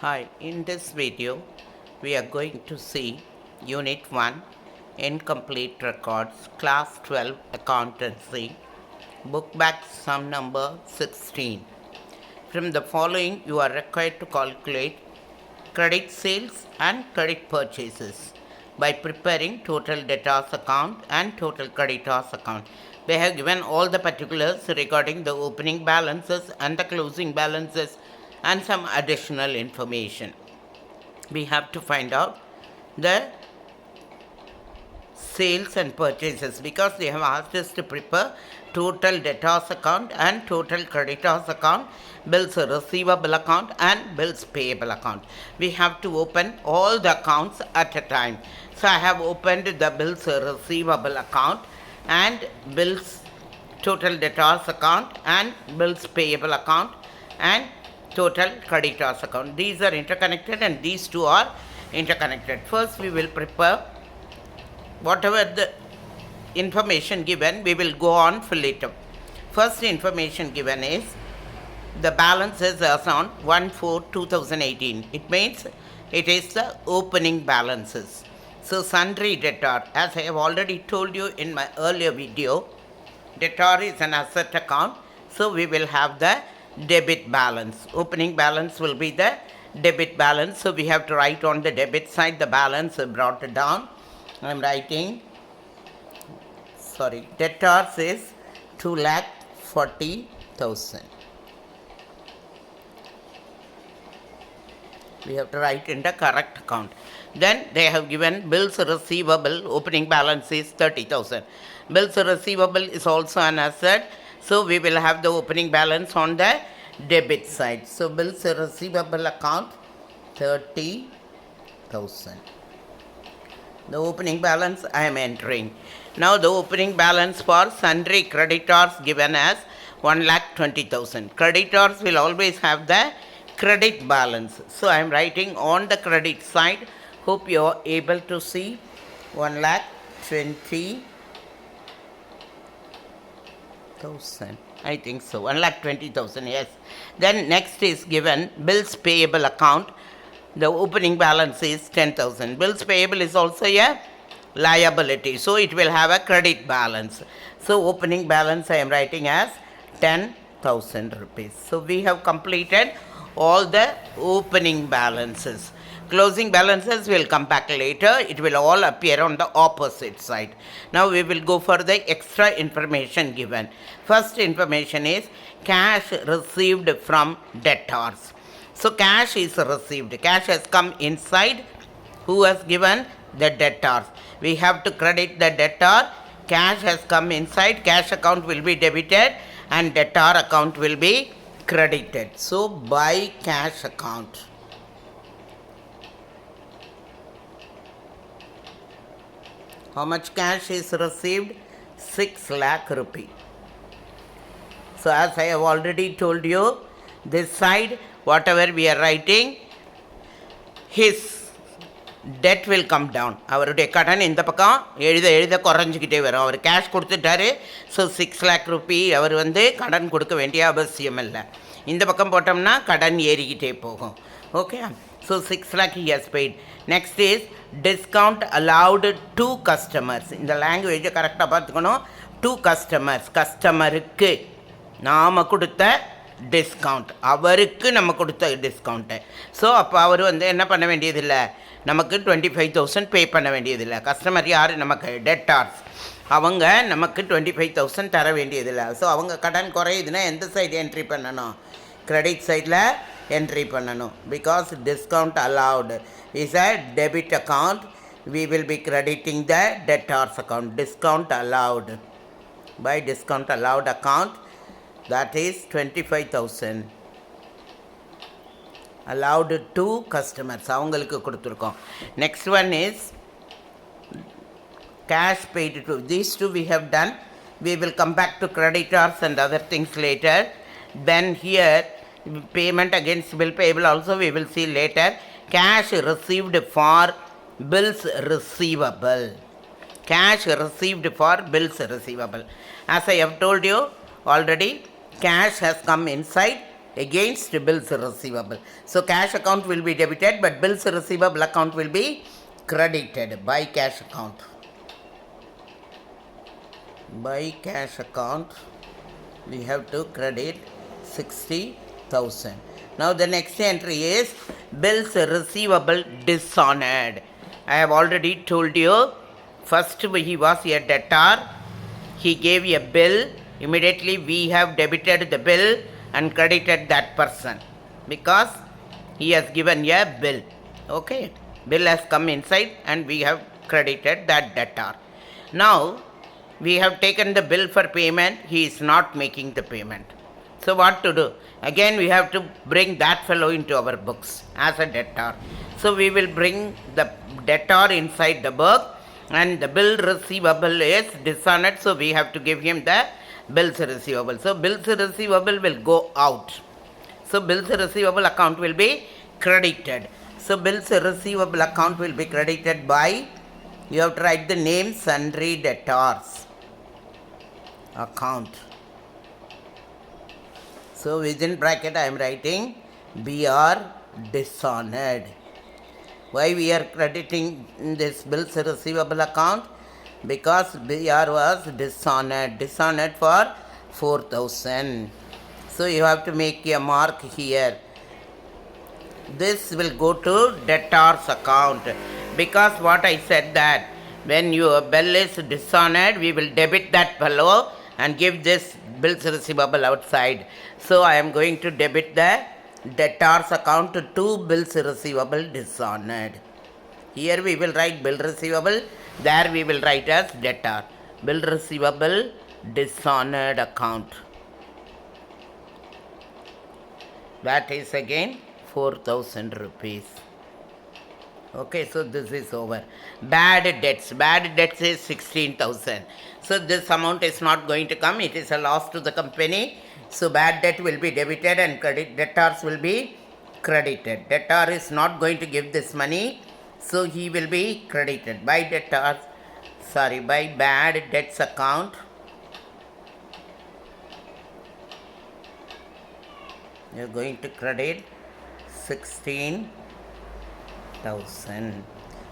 Hi, in this video we are going to see Unit 1 Incomplete Records Class 12 Accountancy Book back sum number 16. From the following you are required to calculate credit sales and credit purchases by preparing total debtors account and total creditors account. They have given all the particulars regarding the opening balances and the closing balances and some additional information. We have to find out the sales and purchases because they have asked us to prepare total debtors account and total creditors account, bills receivable account and bills payable account. We have to open all the accounts at a time. So I have opened the bills receivable account and bills total debtors account and bills payable account and total creditors account. These are interconnected and these two are interconnected. First we will prepare whatever the information given, we will go on fill it up. First information given is the balances as on 1/4/2018. It means it is the opening balances. So sundry debtor, as I have already told you in my earlier video, debtor is an asset account, so we will have the debit balance. Opening balance will be the debit balance, so we have to write on the debit side the balance brought down. I am writing, debtors is 2,40,000. We have to write in the correct account. Then they have given bills receivable, opening balance is 30,000. Bills receivable is also an asset, so we will have the opening balance on the debit side. So bills receivable account 30,000. The opening balance I am entering. Now the opening balance for sundry creditors given as 1,20,000. Creditors will always have the credit balance. So I am writing on the credit side. Hope you are able to see 1,20,000. I think so. 1,20,000, yes. Then next is given bills payable account. The opening balance is 10,000. Bills payable is also a liability, so it will have a credit balance. So opening balance I am writing as 10,000 rupees. So we have completed all the opening balances. Closing balances will come back later. It will all appear on the opposite side. Now we will go for the extra information given. First information is cash received from debtors. So cash is received. Cash has come inside. Who has given? The debtors. We have to credit the debtor. Cash has come inside. Cash account will be debited and debtor account will be credited. So by cash account. How much cash is received? 6 lakh rupee. So as I have already told you, this side whatever we are writing, his debt will come down. அவருடைய கடன் இந்த பக்கம் எழுத குறைஞ்சிக்கிட்டே வரும். அவர் cash கொடுத்துட்டாரு. So 6 lakh rupee அவர் கடன் கொடுக்க வேண்டிய அவசியம் இல்லை. இந்த பக்கம் போட்டோம்னா கடன் ஏறிக்கிட்டே போகும். Okay, so 6 lakh he has paid. Next is discount allowed to customers. இந்த லாங்குவேஜை கரெக்டாக பார்த்துக்கணும். to customers, கஸ்டமருக்கு நாம் கொடுத்த டிஸ்கவுண்ட், அவருக்கு நம்ம கொடுத்த டிஸ்கவுண்ட்டு. ஸோ அப்போ அவர் என்ன பண்ண வேண்டியதில்லை, நமக்கு 25,000 பே பண்ண வேண்டியதில்லை. கஸ்டமர் யார்? நமக்கு டெட்டார்ஸ். அவங்க நமக்கு 25,000 தர வேண்டியதில்லை. ஸோ அவங்க கடன் குறையுதுன்னா எந்த சைடு என்ட்ரி பண்ணணும்? கிரெடிட் சைடில் என்ட்ரி பண்ணணும். Because discount allowed is a debit account. we will be crediting the debtors account. Discount allowed. By discount allowed account, that is 25,000 allowed to customers. அவங்களுக்கு கொடுத்துருக்கோம். Next one is cash paid to. These two we have done. We will come back to creditors and other things later. Then here payment against bill payable also we will see later. Cash received for bills receivable. Cash received for bills receivable. As I have told you already, cash has come inside. against bills receivable. So cash account will be debited, but bills receivable account will be credited by cash account. By cash account, we have to credit 60,000. Now the next entry is bills receivable dishonored. I have already told you, first he was a debtor, he gave a bill, immediately we have debited the bill and credited that person because he has given a bill. Okay, bill has come inside and we have credited that debtor. Now we have taken the bill for payment, he is not making the payment. So what to do? Again we have to bring that fellow into our books as a debtor. So we will bring the debtor inside the book, and the bill receivable is dishonored, so we have to give him the bills receivable. So bills receivable will go out. So bills receivable account will be credited. So bills receivable account will be credited by, you have to write the name sundry debtors account. So within bracket I am writing BR dishonored. Why we are crediting this bills receivable account? Because BR was dishonored for 4,000. So you have to make a mark here. This will go to debtors account, because what I said that when your bill is dishonored, we will debit that fellow and give this bills receivable outside. So I am going to debit the debtors account to bills receivable dishonored. Here we will write bill receivable, there we will write as debtor. Bill receivable dishonored account. That is again 4,000 rupees. Okay, so this is over. Bad debts is 16,000. So this amount is not going to come, it is a loss to the company. So bad debt will be debited and debtors will be credited. Debtor is not going to give this money, so he will be credited by by bad debts account. You are going to credit 16,000.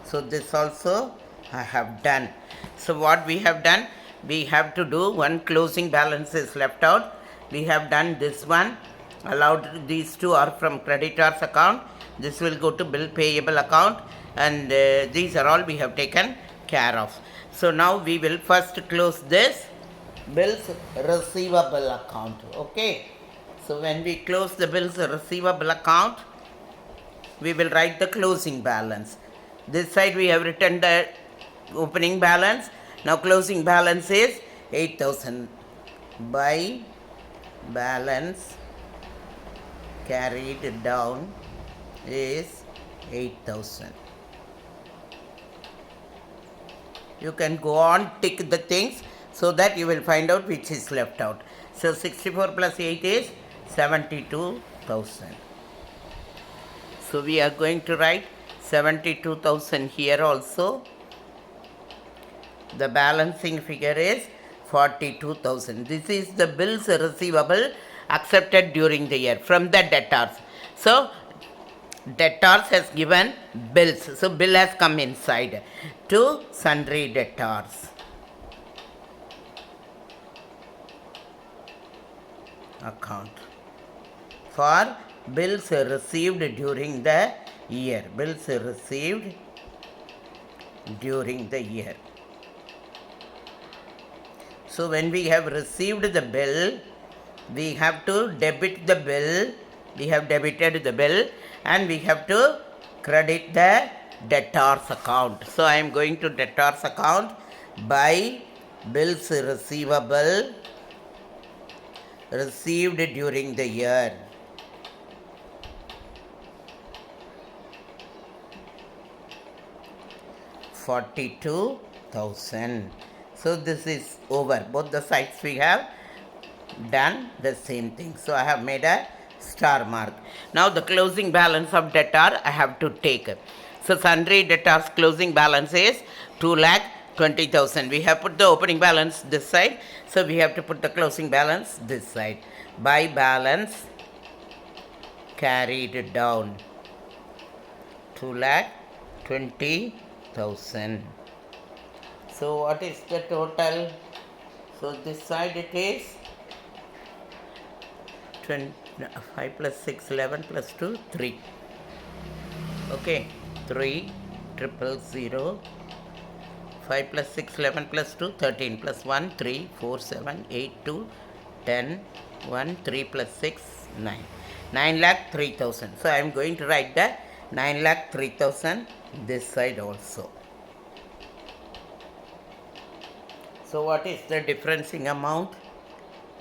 So this also I have done. So what we have done, we have to do one closing balance is left out. We have done this one. Allowed, these two are from creditors account. This will go to bill payable account, and these are all we have taken care of. So now we will first close this bills receivable account. Okay. So when we close the bills receivable account, we will write the closing balance. This side we have written the opening balance. Now closing balance is 8,000 by balance carried down is 8,000. You can go on tick the things so that you will find out which is left out. So 64 plus 8 is 72,000. So we are going to write 72,000 here also. The balancing figure is 42,000. This is the bills receivable accepted during the year from the debtors. So debtors has given bills. So bill has come inside to sundry debtors account for bills received during the year. Bills received during the year. So when we have received the bill, we have to debit the bill. We have debited the bill and we have to credit the debtors account. So I am going to debtors account by bills receivable received during the year. $42,000. So this is over. Both the sides we have done the same thing. So I have made a star mark. Now the closing balance of debtor I have to take. So sundry debtors closing balance is 2,20,000. We have put the opening balance this side. So we have to put the closing balance this side. By balance carried down 2,20,000. So what is the total? So this side it is 5 plus 6, 11 plus 2, 3. Okay, 3,000. 5 plus 6, 11 plus 2, 13 plus 1, 3, 4, 7, 8, 2, 10, 1, 3 plus 6, 9. 9,03,000. So I am going to write the 9,03,000 this side also. So what is the difference in amount?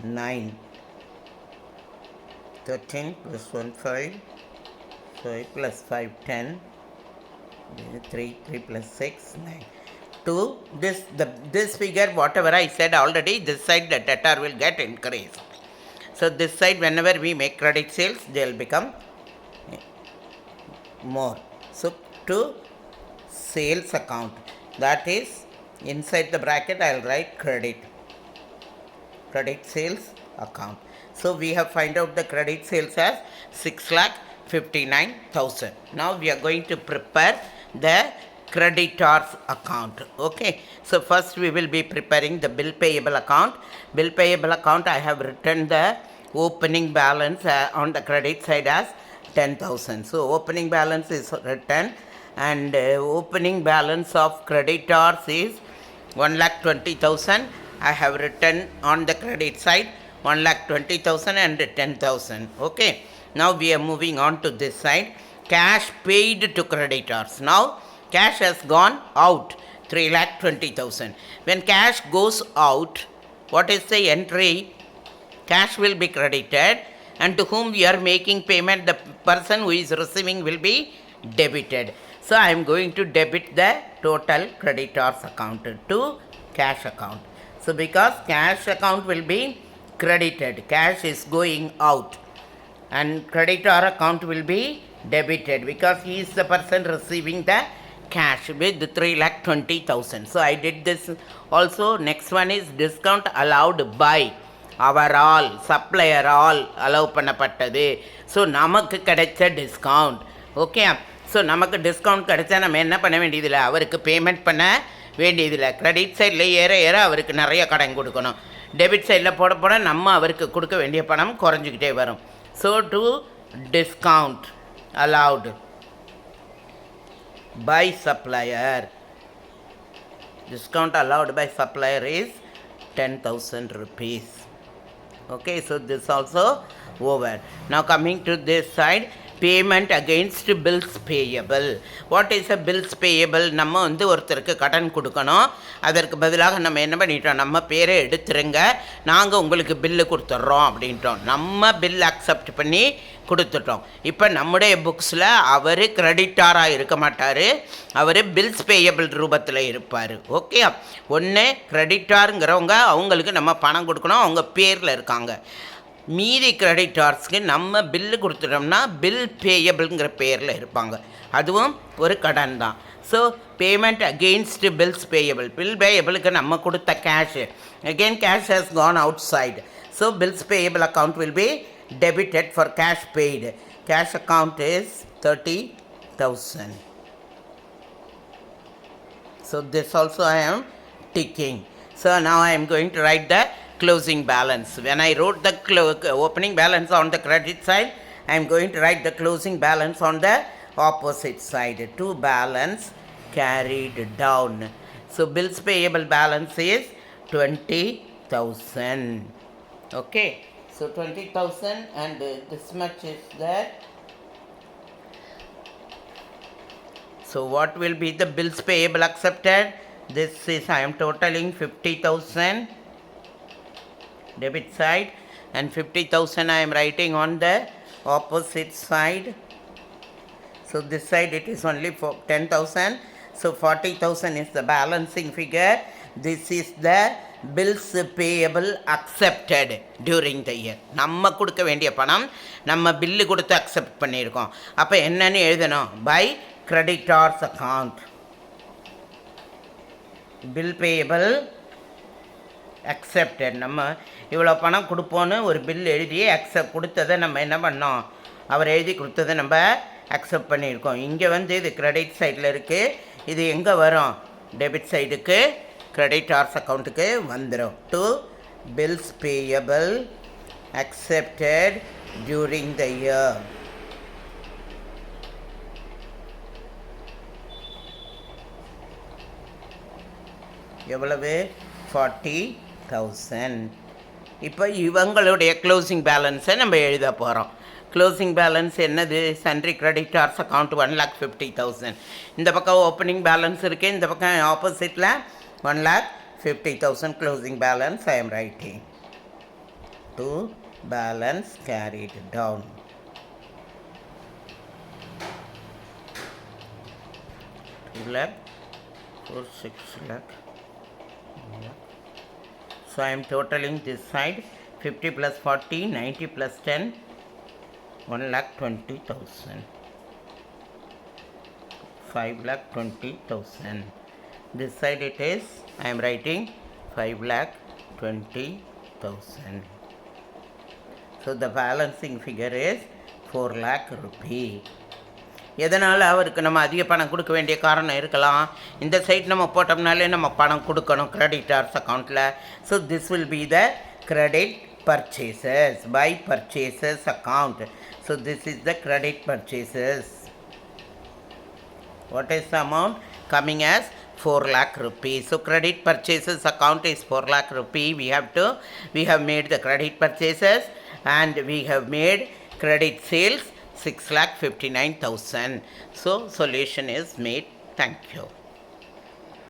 9. 13 plus 1, 5. 5 plus 5, 10. 3 plus 6, 9. To this figure, whatever I said already, this side the debtor will get increased. So this side, whenever we make credit sales, they will become more. So to sales account, that is inside the bracket I will write credit sales account. So we have find out the credit sales as 6,59,000. Now we are going to prepare the creditors account. Okay, so first we will be preparing the bill payable account. Bill payable account, I have written the opening balance on the credit side as 10,000. So opening balance is written, and opening balance of creditors is 1,20,000. I have written on the credit side 1,20,000 and 10,000. Okay, now we are moving on to this side. Cash paid to creditors. Now cash has gone out, 3,20,000. When cash goes out, what is the entry? Cash will be credited, and to whom we are making payment, the person who is receiving will be debited. So I am going to debit the total creditors account to cash account. So because cash account will be credited, cash is going out, and creditor account will be debited because he is the person receiving the cash with 3,20,000. So I did this also. Next one is discount allowed by overall supplier all allow பண்ணப்பட்டது. So நமக்கு கிடைச்ச discount. Okay, so நமக்கு discount கிடைச்சா நம்ம என்ன பண்ண வேண்டியதில்லை, அவருக்கு பேமெண்ட் பண்ண வேண்டியதில்லை. கிரெடிட் சைடில் ஏற ஏற அவருக்கு நிறைய கடன் கொடுக்கணும். டெபிட் சைடில் போட போட நம்ம அவருக்கு கொடுக்க வேண்டிய பணம் குறைஞ்சிக்கிட்டே வரும். So to discount allowed by supplier, discount allowed by supplier is 10,000 rupees. Okay, so this also over. Now coming to this side, payment against bills payable. What is a bills payable? நம்ம வந்து ஒருத்தருக்கு கடன் கொடுக்கணும், அதற்கு பதிலாக நம்ம என்ன பண்ணிட்டோம், நம்ம பேரை எடுத்துருங்க, நாங்கள் உங்களுக்கு பில்லு கொடுத்துட்றோம் அப்படின்ட்டோம். நம்ம பில் அக்செப்ட் பண்ணி கொடுத்துட்டோம். இப்போ நம்முடைய புக்ஸில் அவர் கிரெடிட்டாராக இருக்க மாட்டார், அவர் பில்ஸ் பேயபிள் ரூபத்தில் இருப்பார். ஓகே, ஒன்று கிரெடிட்டாருங்கிறவங்க அவங்களுக்கு நம்ம பணம் கொடுக்கணும், அவங்க பேரில் இருக்காங்க. மீதி கிரெடிட்டார்ஸ்க்கு நம்ம பில்லு கொடுத்துட்டோம்னா பில் பேயபிள்ங்கிற பேரில் இருப்பாங்க, அதுவும் ஒரு கடன் தான். So payment against bills payable, bill பேயபிளுக்கு நம்ம கொடுத்த cash, again cash has gone outside. So bills payable account will be debited for cash paid. Cash account is 30,000. So this also I am ticking. So now I am going to write the closing balance. When I wrote the opening balance on the credit side, I am going to write the closing balance on the opposite side. To balance carried down. So bills payable balance is 20,000. Okay. So 20,000 and this much is there. So what will be the bills payable accepted? This is, I am totaling 50,000 debit side, and 50,000 I am writing on the opposite side. So this side it is only for 10,000. So 40,000 is the balancing figure. This is the bills payable accepted during the year. நம்ம கொடுக்க வேண்டிய பணம் நம்ம bill கொடுத்து accept பண்ணியிருக்கோம். அப்போ என்னன்னு எழுதணும், by creditors account, bill payable accepted. நம்ம இவ்வளோ பணம் கொடுப்போன்னு ஒரு பில் எழுதி அக்செப்ட் கொடுத்ததை நம்ம என்ன பண்ணோம், அவர் எழுதி கொடுத்ததை நம்ம அக்செப்ட் பண்ணியிருக்கோம். இங்கே வந்து இது கிரெடிட் சைடில் இருக்குது. இது எங்கே வரும்? டெபிட் சைடுக்கு கிரெடிட்டார்ஸ் அக்கௌண்ட்டுக்கு வந்துடும். To bills payable accepted during the year. எவ்வளவு? 40,000. இப்போ இவங்களுடைய க்ளோசிங் பேலன்ஸை நம்ம எழுத போகிறோம். க்ளோசிங் பேலன்ஸ் என்னது? Sundry creditors account 1,50,000. இந்த பக்கம் ஓப்பனிங் பேலன்ஸ் இருக்குது, இந்த பக்கம் ஆப்போசிட்டில் 1,50,000 closing balance I am writing. To balance carried down. lakh or 6 lakh. So I am totaling this side 50 plus 40, 90 plus 10, 1,20,000. 5,20,000. This side it is, I am writing 5,20,000. So the balancing figure is 4 lakh rupee. எதனால் அவருக்கு நம்ம அதிக பணம் கொடுக்க வேண்டிய காரணம் இருக்கலாம். இந்த சைட் நம்ம போட்டோம்னாலே நம்ம பணம் கொடுக்கணும் கிரெடிட்டார்ஸ் அக்கௌண்ட்டில். So this will be the credit purchases by purchases account. So this is the credit purchases. What is the amount? Coming as 4 lakh rupees. So credit purchases account is 4 lakh rupee. We have made the credit purchases and we have made credit sales 6,59,000. So solution is made. Thank you.